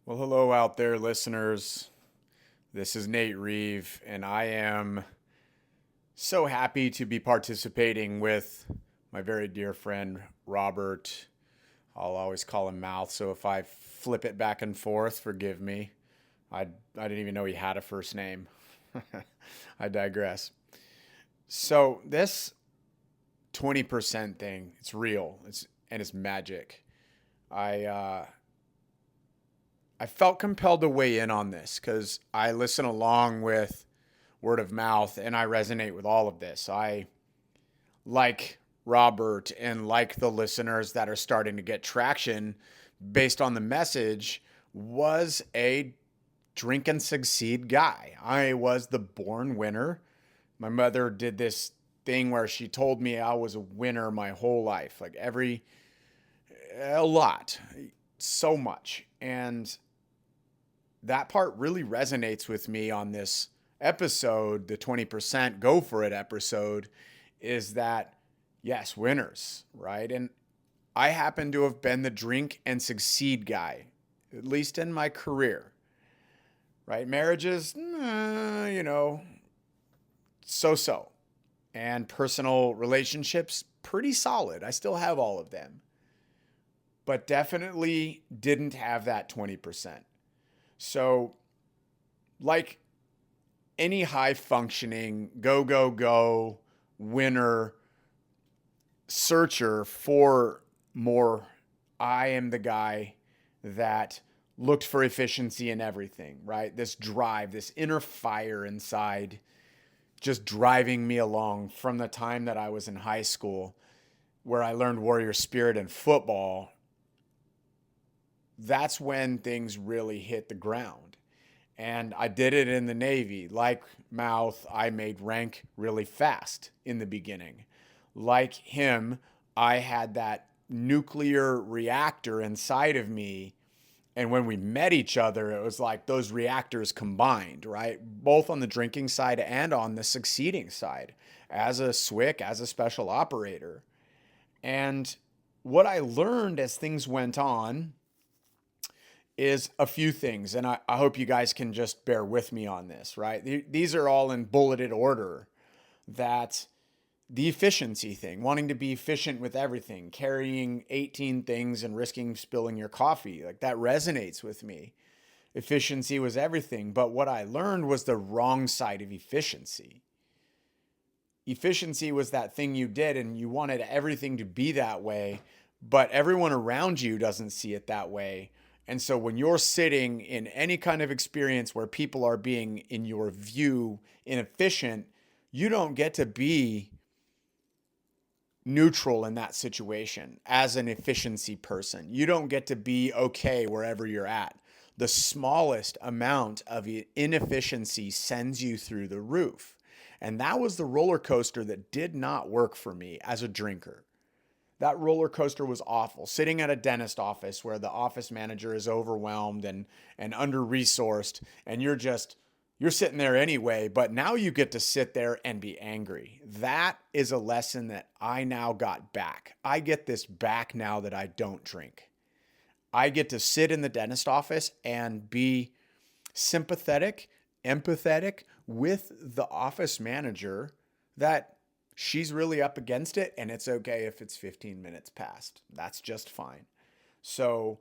Well, hello out there, listeners. This is Nate Reeve, and I am so happy to be participating with my very dear friend, Robert. I'll always call him Mouth, so if I flip it back and forth, forgive me. I didn't even know he had a first name. I digress. So, this 20% thing, it's real. It's magic. I uh, I felt compelled to weigh in on this because I listen along with word of mouth and I resonate with all of this. I like Robert and like the listeners that are starting to get traction based on the message was a drink and succeed guy. I was the born winner. My mother did this thing where she told me I was a winner my whole life, like a lot, so much. And that part really resonates with me on this episode, the 20% go for it episode, is that yes, winners, right? And I happen to have been the drink and succeed guy, at least in my career, right? Marriages, so so. And personal relationships, pretty solid. I still have all of them, but definitely didn't have that 20%. So, like any high functioning, go winner searcher for more, I am the guy that looked for efficiency in everything, right? This drive, this inner fire inside, just driving me along from the time that I was in high school, where I learned warrior spirit and football. That's when things really hit the ground. And I did it in the Navy. Like Mouth, I made rank really fast in the beginning. Like him, I had that nuclear reactor inside of me. And when we met each other, it was like those reactors combined, right? Both on the drinking side and on the succeeding side as a SWIC, as a special operator. And what I learned as things went on is a few things, and I hope you guys can just bear with me on this, right? These are all in bulleted order. That the efficiency thing, wanting to be efficient with everything, carrying 18 things and risking spilling your coffee, like that resonates with me. Efficiency was everything, but what I learned was the wrong side of efficiency. Efficiency was that thing you did and you wanted everything to be that way, but everyone around you doesn't see it that way. And so when you're sitting in any kind of experience where people are being, in your view, inefficient, you don't get to be neutral in that situation as an efficiency person. You don't get to be okay wherever you're at. The smallest amount of inefficiency sends you through the roof. And that was the roller coaster that did not work for me as a drinker. That roller coaster was awful. Sitting at a dentist office where the office manager is overwhelmed and under-resourced, and you're sitting there anyway, but now you get to sit there and be angry. That is a lesson that I now got back. I get this back now that I don't drink. I get to sit in the dentist office and be sympathetic, empathetic with the office manager that she's really up against it, and it's okay if it's 15 minutes past. That's just fine. So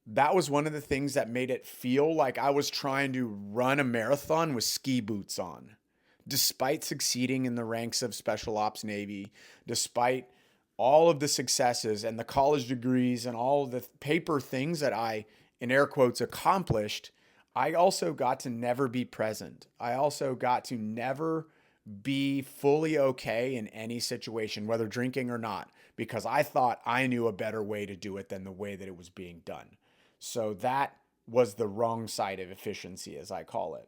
that was one of the things that made it feel like I was trying to run a marathon with ski boots on. Despite succeeding in the ranks of Special Ops Navy, despite all of the successes and the college degrees and all of the paper things that I, in air quotes, accomplished, I also got to never be present. I also got to never be fully okay in any situation, whether drinking or not, because I thought I knew a better way to do it than the way that it was being done. So that was the wrong side of efficiency, as I call it.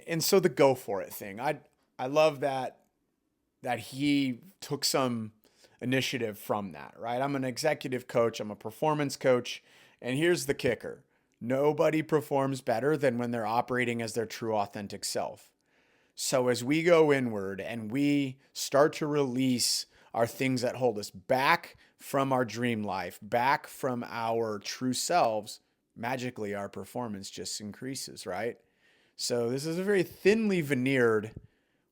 And so the go for it thing. I love that he took some initiative from that, right? I'm an executive coach, I'm a performance coach, and here's the kicker. Nobody performs better than when they're operating as their true authentic self. So as we go inward and we start to release our things that hold us back, from our dream life, back from our true selves, magically our performance just increases, right? So this is a very thinly veneered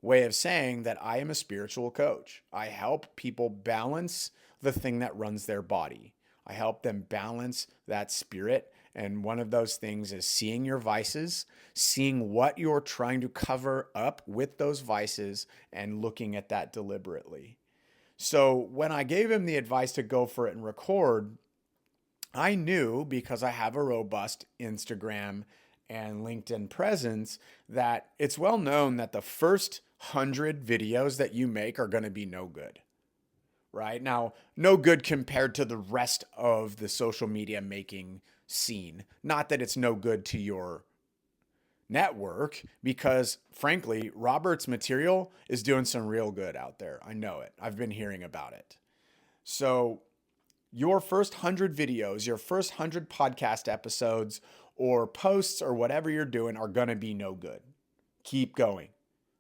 way of saying that I am a spiritual coach. I help people balance the thing that runs their body. I help them balance that spirit. And one of those things is seeing your vices, seeing what you're trying to cover up with those vices, and looking at that deliberately. So when I gave him the advice to go for it and record, I knew, because I have a robust Instagram and LinkedIn presence, that it's well known that the first 100 videos that you make are going to be no good, right? Now, no good compared to the rest of the social media making scene. Not that it's no good to your network, because frankly, Robert's material is doing some real good out there. I know it. I've been hearing about it. So your first 100 videos, your first 100 podcast episodes or posts or whatever you're doing are going to be no good. Keep going,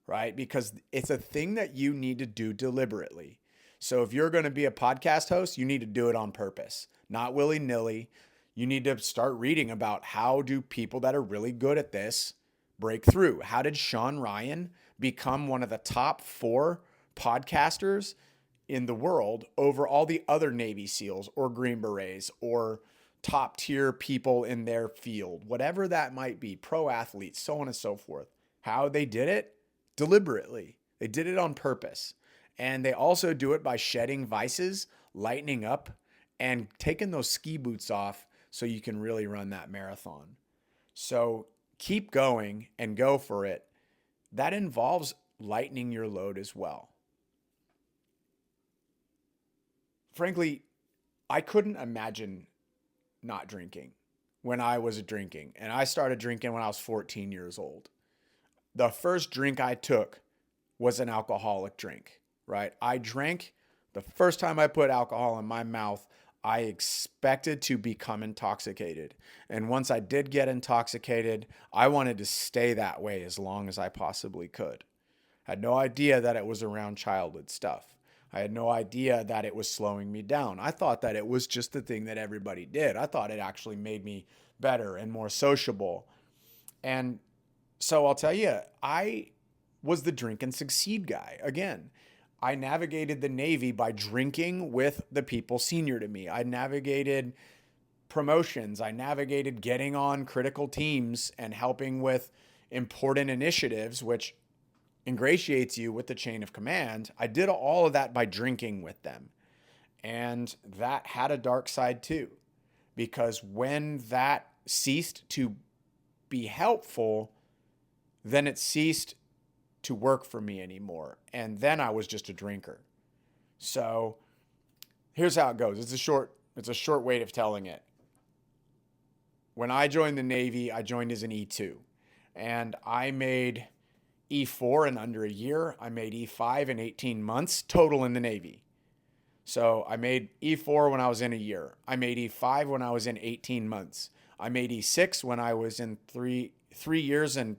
right? Because it's a thing that you need to do deliberately. So if you're going to be a podcast host, you need to do it on purpose, not willy-nilly. You need to start reading about how do people that are really good at this break through. How did Sean Ryan become one of the top 4 podcasters in the world over all the other Navy SEALs or Green Berets or top tier people in their field, whatever that might be, pro athletes, so on and so forth. How they did it? Deliberately. They did it on purpose. And they also do it by shedding vices, lightening up, and taking those ski boots off so you can really run that marathon. So keep going and go for it. That involves lightening your load as well. Frankly, I couldn't imagine not drinking when I was drinking. And I started drinking when I was 14 years old. The first drink I took was an alcoholic drink, right? I drank the first time I put alcohol in my mouth. I expected to become intoxicated. And once I did get intoxicated, I wanted to stay that way as long as I possibly could. I had no idea that it was around childhood stuff. I had no idea that it was slowing me down. I thought that it was just the thing that everybody did. I thought it actually made me better and more sociable. And so I'll tell you, I was the drink and succeed guy. Again, I navigated the Navy by drinking with the people senior to me. I navigated promotions. I navigated getting on critical teams and helping with important initiatives, which ingratiates you with the chain of command. I did all of that by drinking with them. And that had a dark side too, because when that ceased to be helpful, then it ceased to work for me anymore. And then I was just a drinker. So here's how it goes. It's a short way of telling it. When I joined the Navy, I joined as an E2, and I made E4 in under a year. I made E5 in 18 months total in the Navy. So I made E4 when I was in a year. I made E5 when I was in 18 months. I made E6 when I was in three years and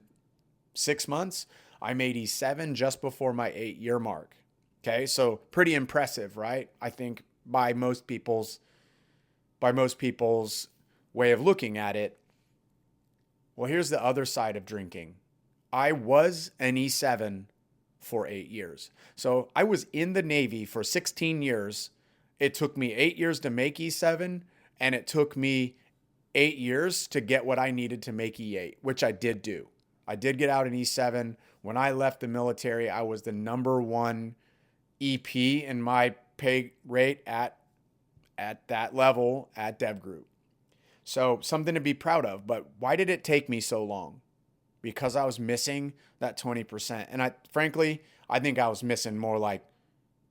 6 months. I made E7 just before my 8-year mark. Okay, so pretty impressive, right? I think by most people's way of looking at it. Well, here's the other side of drinking. I was an E7 for 8 years. So I was in the Navy for 16 years. It took me 8 years to make E7, and it took me 8 years to get what I needed to make E8, which I did do. I did get out in E7. When I left the military, I was the number 1 EP in my pay rate at that level at Dev Group. So something to be proud of. But why did it take me so long? Because I was missing that 20%. And frankly, I think I was missing more like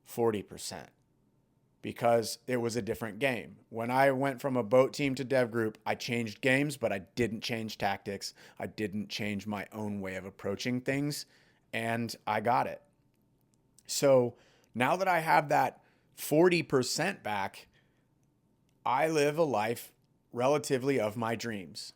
40%, because it was a different game. When I went from a boat team to Dev Group, I changed games, but I didn't change tactics. I didn't change my own way of approaching things, and I got it. So now that I have that 40% back, I live a life relatively of my dreams.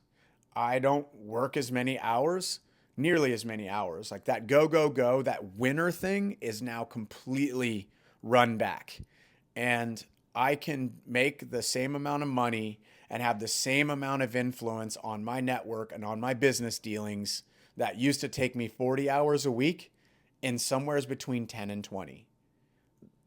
I don't work as many hours, nearly as many hours. Like that go, go, go, that winner thing is now completely run back. And I can make the same amount of money and have the same amount of influence on my network and on my business dealings that used to take me 40 hours a week in somewheres between 10 and 20.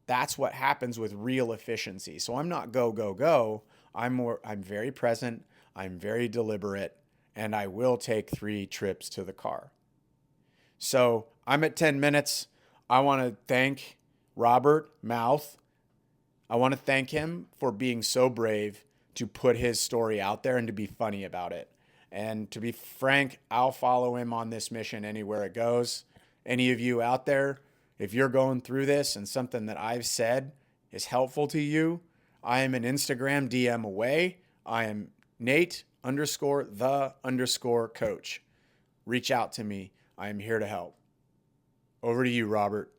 That's what happens with real efficiency. So I'm not go, go, go. I'm very present. I'm very deliberate, and I will take 3 trips to the car. So I'm at 10 minutes. I want to thank Robert Mouth. I want to thank him for being so brave to put his story out there and to be funny about it. And to be frank, I'll follow him on this mission anywhere it goes. Any of you out there, if you're going through this and something that I've said is helpful to you, I am an Instagram DM away. I am Nate_the_coach. Reach out to me. I am here to help. Over to you, Robert.